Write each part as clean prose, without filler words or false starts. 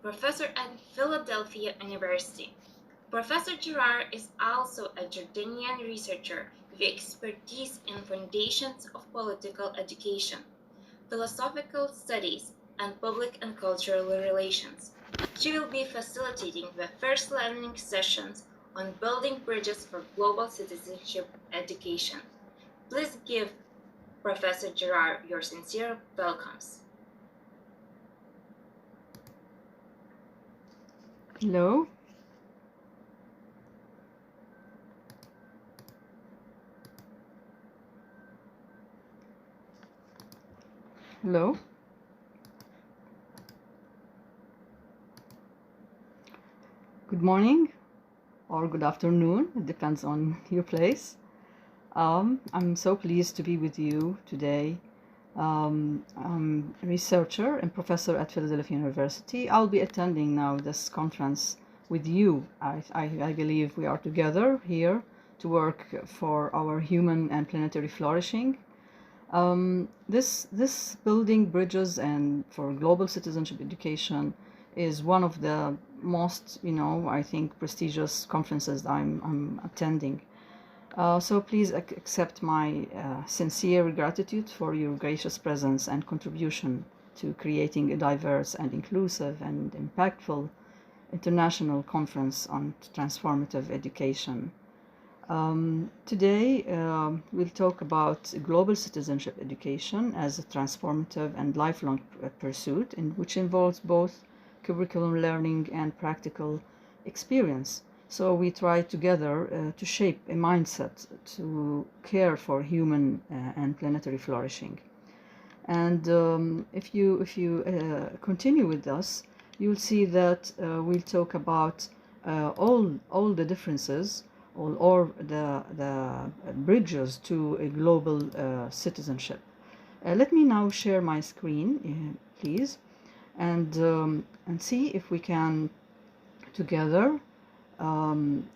professor at Philadelphia University. Professor Jarrar is also a Jordanian researcher with expertise in foundations of political education, philosophical studies, and public and cultural relations. She will be facilitating the first learning sessions on building bridges for global citizenship education. Please give Professor Jarrar your sincere welcomes. Hello. Hello. Good morning or good afternoon. It depends on your place. I'm so pleased to be with you today. I'm a researcher and professor at Philadelphia University. I'll be attending now this conference with you. I believe we are together here to work for our human and planetary flourishing. This building bridges and for global citizenship education is one of the most, I think, prestigious conferences I'm attending. So please accept my sincere gratitude for your gracious presence and contribution to creating a diverse and inclusive and impactful international conference on transformative education. Today we'll talk about global citizenship education as a transformative and lifelong pursuit, which involves both curriculum learning and practical experience. So we try together to shape a mindset to care for human and planetary flourishing. And if you continue with us, you'll see that we'll talk about all the differences or the bridges to a global citizenship. Let me now share my screen, please, and see if we can together. Can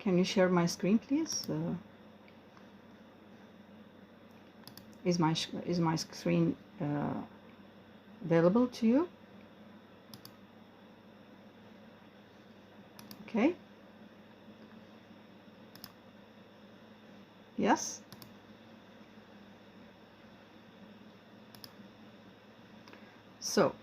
you share my screen, please? Is my screen available to you? Okay. Yes. So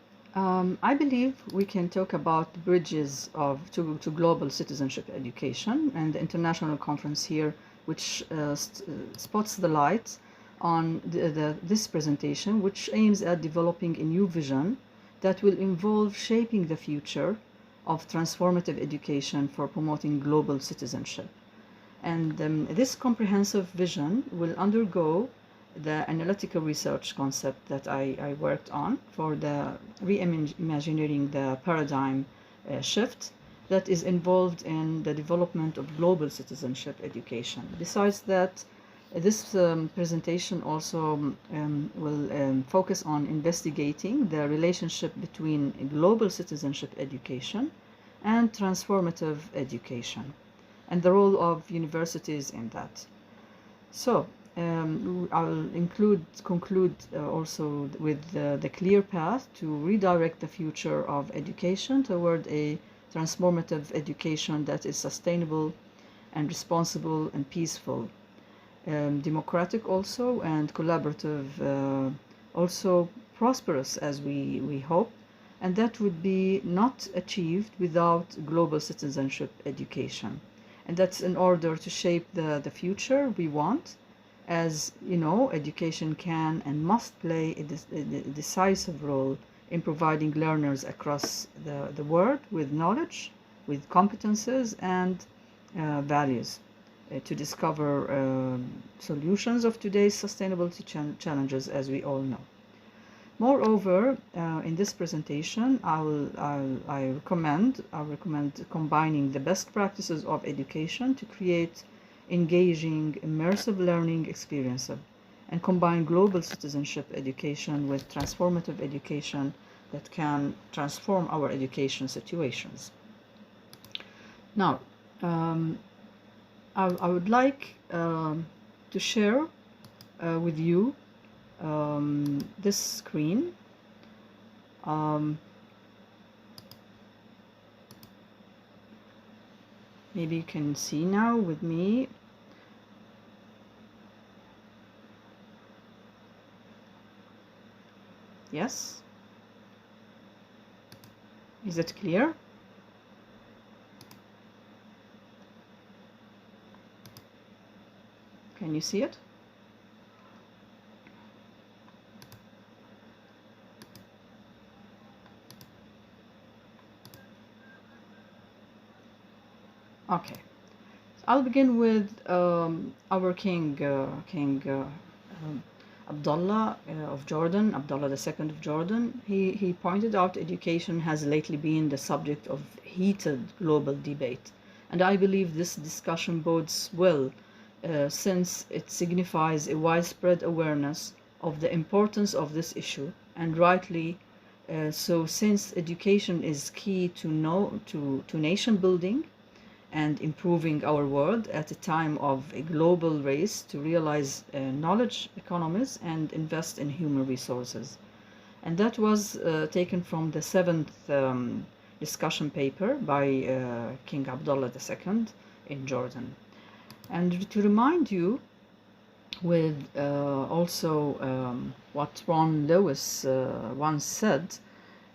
I believe we can talk about bridges to global citizenship education, and the international conference here, which spots the light on this presentation, which aims at developing a new vision that will involve shaping the future of transformative education for promoting global citizenship. And this comprehensive vision will undergo the analytical research concept that I worked on for the reimagining the paradigm shift that is involved in the development of global citizenship education. Besides that, this presentation also will focus on investigating the relationship between global citizenship education and transformative education, and the role of universities in that. So I'll conclude also with the clear path to redirect the future of education toward a transformative education that is sustainable and responsible and peaceful, democratic also, and collaborative, also prosperous as we hope, and that would be not achieved without global citizenship education. And that's in order to shape the future we want. As you know, education can and must play a decisive role in providing learners across the world with knowledge, with competences, and values to discover solutions of today's sustainability challenges, as we all know. Moreover, in this presentation, I'll recommend combining the best practices of education to create engaging, immersive learning experiences, and combine global citizenship education with transformative education that can transform our education situations. Now, I would like to share with you this screen. Maybe you can see now with me. Yes? Is it clear? Can you see it? Okay. I'll begin with our King Abdullah of Jordan, Abdullah II of Jordan. He pointed out education has lately been the subject of heated global debate. And I believe this discussion bodes well since it signifies a widespread awareness of the importance of this issue, and rightly so, since education is key to nation building and improving our world at a time of a global race to realize knowledge economies and invest in human resources. And that was taken from the seventh discussion paper by King Abdullah II in Jordan. And to remind you, with also what Ron Lewis once said,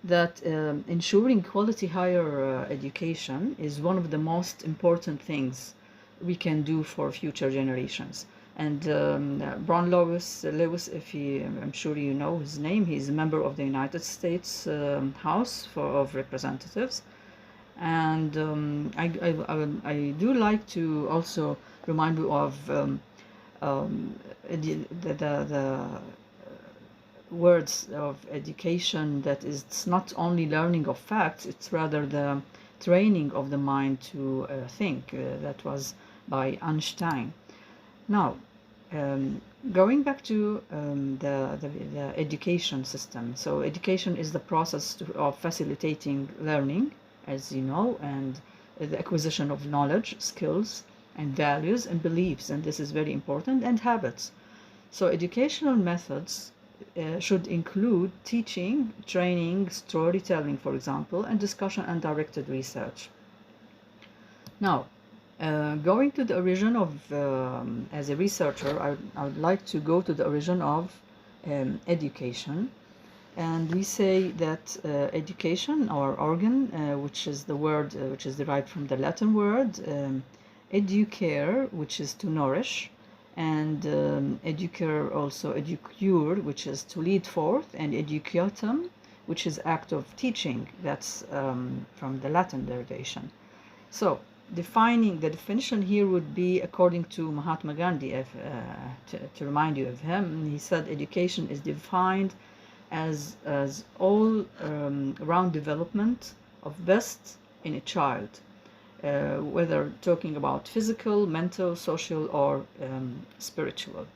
that ensuring quality higher education is one of the most important things we can do for future generations. And Ron Lewis, I'm sure you know his name, he's a member of the United States House of Representatives. And I do like to also remind you of the words of education, that is, it's not only learning of facts, it's rather the training of the mind to think. That was by Einstein. Now, going back to the education system. So education is the process of facilitating learning, as you know, and the acquisition of knowledge, skills, and values and beliefs, and this is very important, and habits. So educational methods should include teaching, training, storytelling, for example, and discussion and directed research. Now, going to the origin of, as a researcher, I would like to go to the origin of education. And we say that education, or organ, which is the word, which is derived from the Latin word educare, which is to nourish, and educare, also educure, which is to lead forth, and educatum, which is act of teaching. That's from the Latin derivation. So defining the definition here would be according to Mahatma Gandhi. To remind you of him, he said education is defined as all round development of best in a child, whether talking about physical, mental, social, or spiritual.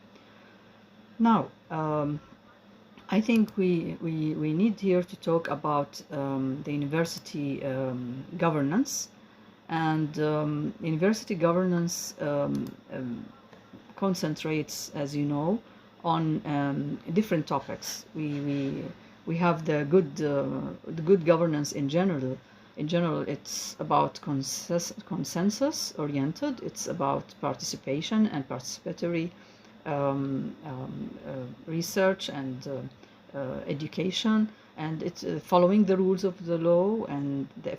Now, I think we need here to talk about the university governance. And university governance concentrates, as you know, on different topics. We have the good governance in general. In general, it's about consensus oriented. It's about participation and participatory research and education, and it's following the rules of the law, and the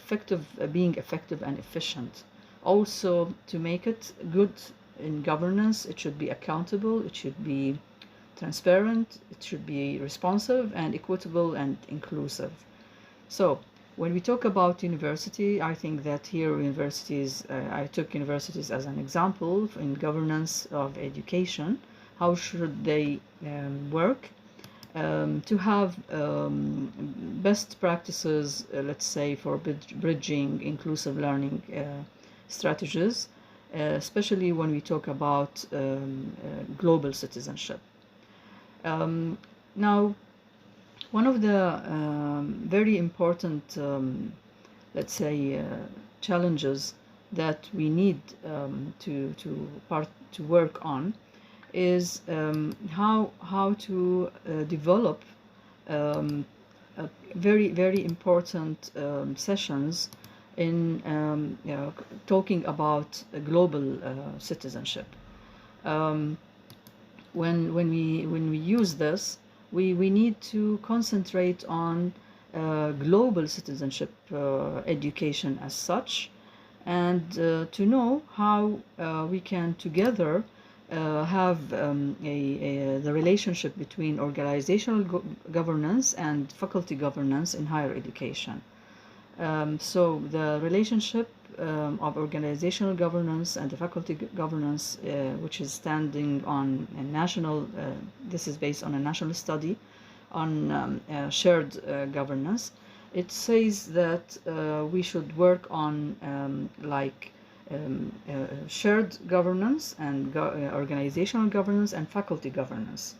being effective and efficient. Also, to make it good in governance, it should be accountable, it should be transparent, it should be responsive and equitable and inclusive. So when we talk about university, I think that here universities, I took universities as an example in governance of education. How should they work? To have best practices, let's say, for bridging inclusive learning strategies, especially when we talk about global citizenship. Now, one of the very important, let's say, challenges that we need to work on is how to develop very important sessions in talking about global citizenship. Um, when we use this, we need to concentrate on global citizenship education as such, and to know how we can together have the relationship between organizational governance and faculty governance in higher education. So the relationship of organizational governance and the faculty governance, which is standing on a national, this is based on a national study on shared governance. It says that we should work on shared governance and organizational governance and faculty governance,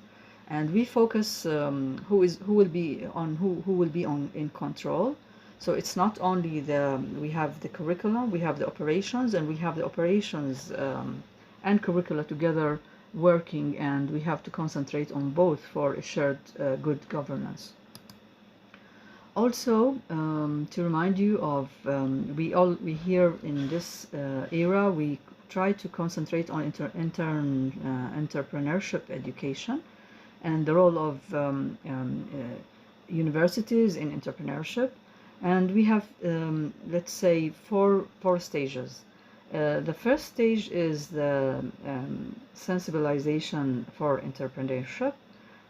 and we focus who will be on in control. So it's not only we have the curriculum, we have the operations, and we have the operations and curricula together working, and we have to concentrate on both for a shared good governance. Also, to remind you of, we here in this era, we try to concentrate on entrepreneurship education and the role of universities in entrepreneurship. And we have, let's say, four stages. The first stage is the sensibilization for entrepreneurship,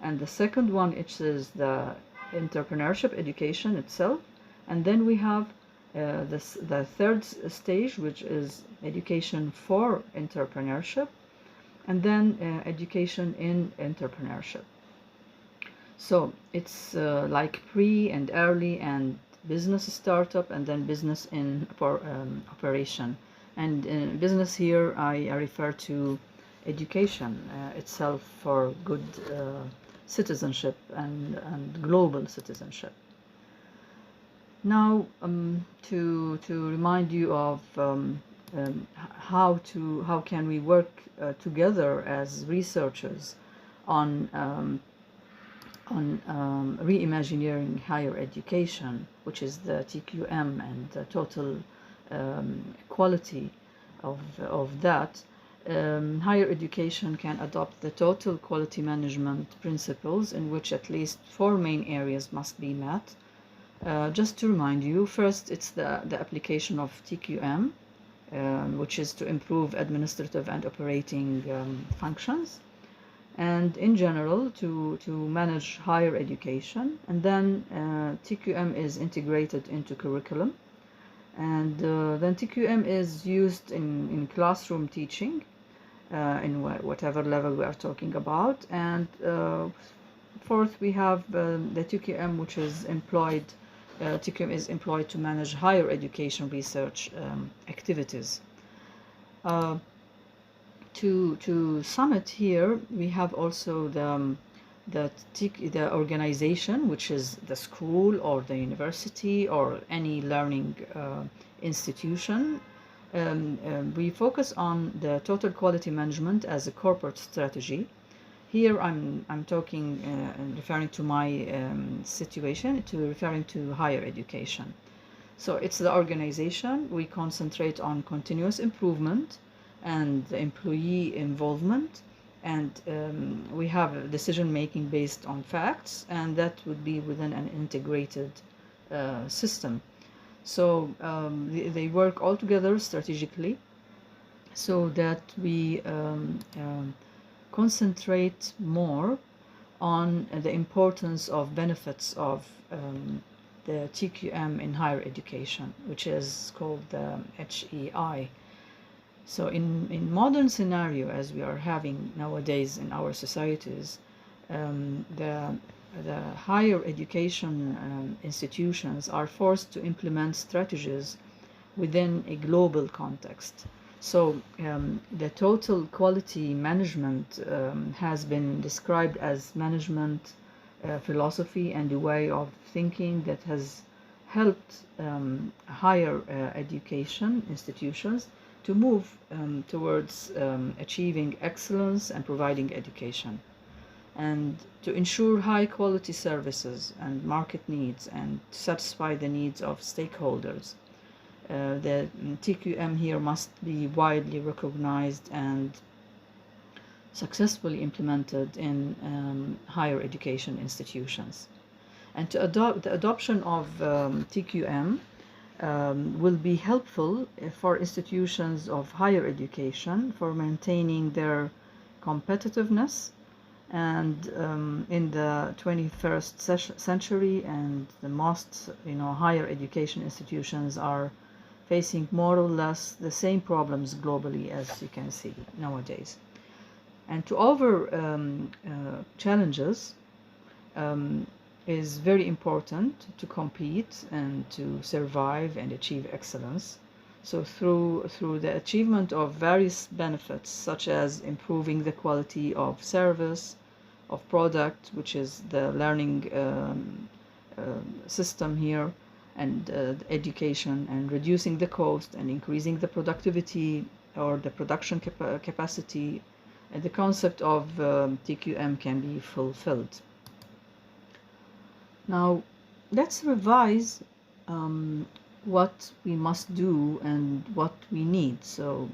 and the second one, which is the entrepreneurship education itself, and then we have the third stage, which is education for entrepreneurship, and then education in entrepreneurship. So it's like pre and early and business startup, and then business in operation. And in business here, I refer to education itself for good citizenship and global citizenship. Now, to remind you of how can we work together as researchers on reimagining higher education, which is the TQM and the total quality of that. Higher education can adopt the total quality management principles, in which at least four main areas must be met. Just to remind you, first it's the application of TQM, which is to improve administrative and operating functions, and in general to manage higher education. And then TQM is integrated into curriculum, and then TQM is used in classroom teaching in whatever level we are talking about. And fourth, we have the TQM, which is employed. TQM is employed to manage higher education research activities. To sum it here, we have also the organization, which is the school or the university or any learning institution. We focus on the total quality management as a corporate strategy. Here I'm talking, referring to my situation, referring to higher education. So it's the organization. We concentrate on continuous improvement and employee involvement, and we have decision making based on facts, and that would be within an integrated system. So they work all together strategically, so that we concentrate more on the importance of benefits of the TQM in higher education, which is called the HEI. So in modern scenario, as we are having nowadays in our societies, the higher education institutions are forced to implement strategies within a global context. So the total quality management has been described as management philosophy and a way of thinking that has helped higher education institutions to move towards achieving excellence and providing education, and to ensure high quality services and market needs and satisfy the needs of stakeholders. The TQM here must be widely recognized and successfully implemented in higher education institutions. And the adoption of TQM will be helpful for institutions of higher education for maintaining their competitiveness and in the 21st century, and the most higher education institutions are facing more or less the same problems globally, as you can see nowadays. And to over challenges is very important to compete and to survive and achieve excellence. So through the achievement of various benefits, such as improving the quality of service, of product, which is the learning system here, and education, and reducing the cost and increasing the productivity or the production capacity, and the concept of TQM can be fulfilled. Now, let's revise what we must do and what we need. So,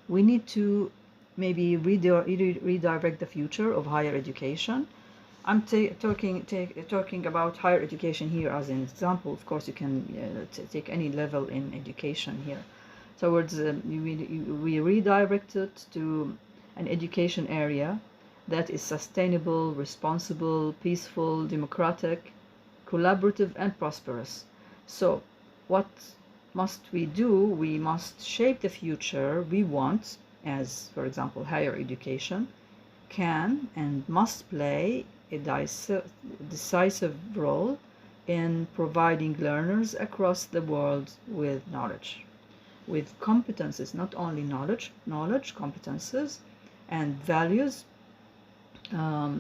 we need to maybe redirect the future of higher education. I'm talking about higher education here as an example. Of course, you can take any level in education here. Towards we redirect it to an education area that is sustainable, responsible, peaceful, democratic, collaborative, and prosperous. So, what must we do? We must shape the future we want, as, for example, higher education can and must play a decisive role in providing learners across the world with knowledge, with competences, not only knowledge, competences, and values,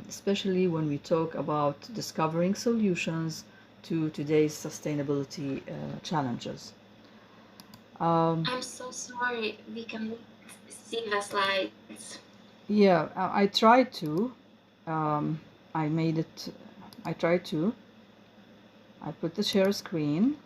especially when we talk about discovering solutions to today's sustainability challenges. I'm so sorry. We can see the slides. Yeah, I tried to. I made it. I tried to. I put the share screen.